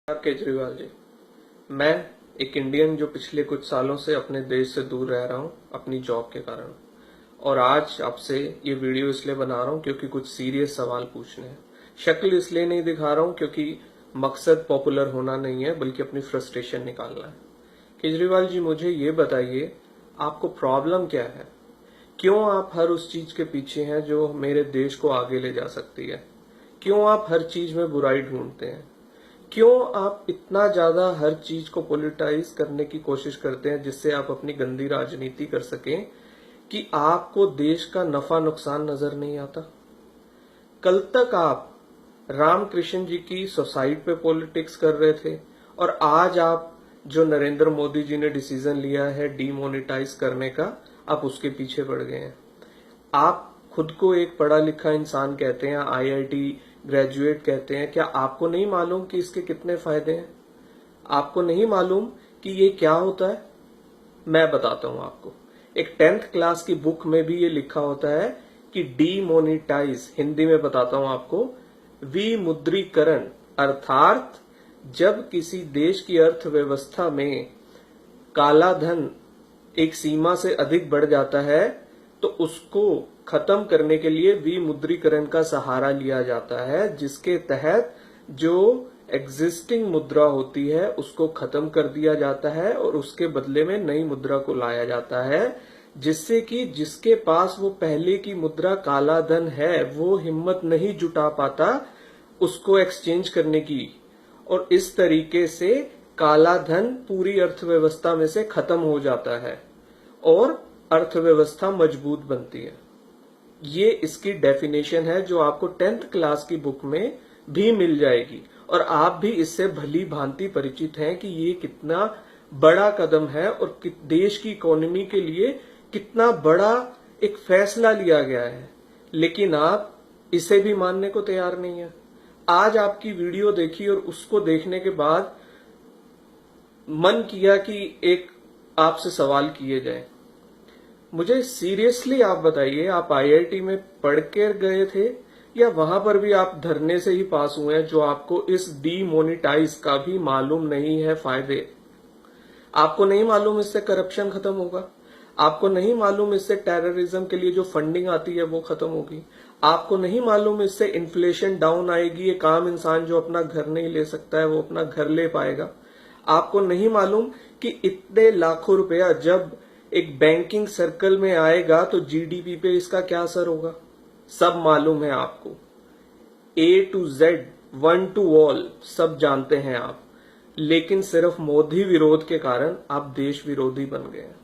केजरीवाल जी, मैं एक इंडियन जो पिछले कुछ सालों से अपने देश से दूर रह रहा हूं अपनी जॉब के कारण। और आज आपसे ये वीडियो इसलिए बना रहा हूं क्योंकि कुछ सीरियस सवाल पूछने हैं। शक्ल इसलिए नहीं दिखा रहा हूं क्योंकि मकसद पॉपुलर होना नहीं है बल्कि अपनी फ्रस्ट्रेशन निकालना है। केजरीवाल जी, मुझे ये बताइए, आपको प्रॉब्लम क्या है? क्यों आप हर उस चीज के पीछे हैं जो मेरे देश को आगे ले जा सकती है? क्यों आप हर चीज में बुराई ढूंढते हैं? क्यों आप इतना ज्यादा हर चीज को पॉलिटाइज करने की कोशिश करते हैं जिससे आप अपनी गंदी राजनीति कर सकें कि आपको देश का नफा नुकसान नजर नहीं आता? कल तक आप रामकृष्ण जी की सोसाइटी पे पॉलिटिक्स कर रहे थे और आज आप जो नरेंद्र मोदी जी ने डिसीजन लिया है डीमोनेटाइज करने का, आप उसके पीछे पड़ गए हैं। आप खुद को एक पढ़ा लिखा इंसान कहते हैं, आईआईटी ग्रेजुएट कहते हैं। क्या आपको नहीं मालूम कि इसके कितने फायदे हैं? आपको नहीं मालूम कि ये क्या होता है? मैं बताता हूं आपको। एक 10th क्लास की बुक में भी ये लिखा होता है कि डीमोनेटाइज, हिंदी में बताता हूं आपको, विमुद्रीकरण, अर्थात जब किसी देश की अर्थव्यवस्था में काला धन एक सीमा से अधिक बढ़ जाता है तो उसको खत्म करने के लिए विमुद्रीकरण का सहारा लिया जाता है, जिसके तहत जो एग्जिस्टिंग मुद्रा होती है उसको खत्म कर दिया जाता है और उसके बदले में नई मुद्रा को लाया जाता है, जिससे कि जिसके पास वो पहले की मुद्रा काला धन है वो हिम्मत नहीं जुटा पाता उसको एक्सचेंज करने की, और इस तरीके से काला धन पूरी अर्थव्यवस्था में से खत्म हो जाता है और अर्थव्यवस्था मजबूत बनती है। ये इसकी डेफिनेशन है जो आपको 10th क्लास की बुक में भी मिल जाएगी और आप भी इससे भली भांति परिचित हैं कि ये कितना बड़ा कदम है और देश की इकोनॉमी के लिए कितना बड़ा एक फैसला लिया गया है। लेकिन आप इसे भी मानने को तैयार नहीं है। आज आपकी वीडियो देखी और उसको देखने के बाद मन किया कि एक आपसे सवाल किए जाए। मुझे सीरियसली आप बताइए, आप आईआईटी में पढ़ के गए थे या वहां पर भी आप धरने से ही पास हुए हैं जो आपको इस डीमोनेटाइज का भी मालूम नहीं है फायदे? आपको नहीं मालूम इससे करप्शन खत्म होगा? आपको नहीं मालूम इससे टेररिज्म के लिए जो फंडिंग आती है वो खत्म होगी? आपको नहीं मालूम इससे इन्फ्लेशन डाउन आएगी? एक आम इंसान जो अपना घर नहीं ले सकता है वो अपना घर ले पाएगा? आपको नहीं मालूम कि इतने लाखों रुपया जब एक बैंकिंग सर्कल में आएगा तो जीडीपी पे इसका क्या असर होगा? सब मालूम है आपको। A to Z, one two all, सब जानते हैं आप। लेकिन सिर्फ मोदी विरोध के कारण आप देश विरोधी बन गए हैं।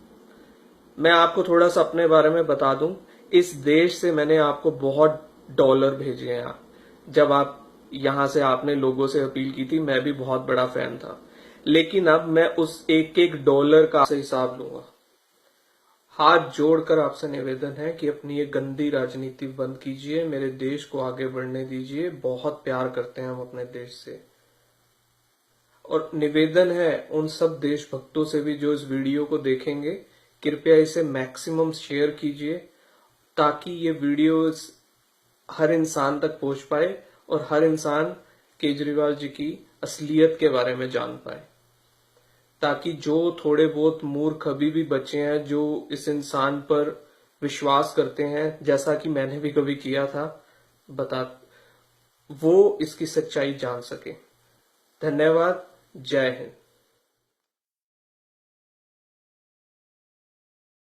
मैं आपको थोड़ा सा अपने बारे में बता दूं। इस देश से मैंने आपको बहुत डॉलर भेजे हैं। जब आप यहां से आपने लोगों से अपील की थी, मैं भी बहुत बड़ा फैन था। लेकिन अब मैं उस एक एक डॉलर का हिसाब लूंगा। हाथ जोड़कर आपसे निवेदन है कि अपनी ये गंदी राजनीति बंद कीजिए, मेरे देश को आगे बढ़ने दीजिए। बहुत प्यार करते हैं हम अपने देश से। और निवेदन है उन सब देशभक्तों से भी जो इस वीडियो को देखेंगे, कृपया इसे मैक्सिमम शेयर कीजिए ताकि ये वीडियो हर इंसान तक पहुंच पाए और हर इंसान केजरीवाल जी की असलियत के बारे में जान पाए, ताकि जो थोड़े बहुत मूर्ख अभी भी बचे हैं जो इस इंसान पर विश्वास करते हैं, जैसा कि मैंने भी कभी किया था, वो इसकी सच्चाई जान सके। धन्यवाद। जय हिंद।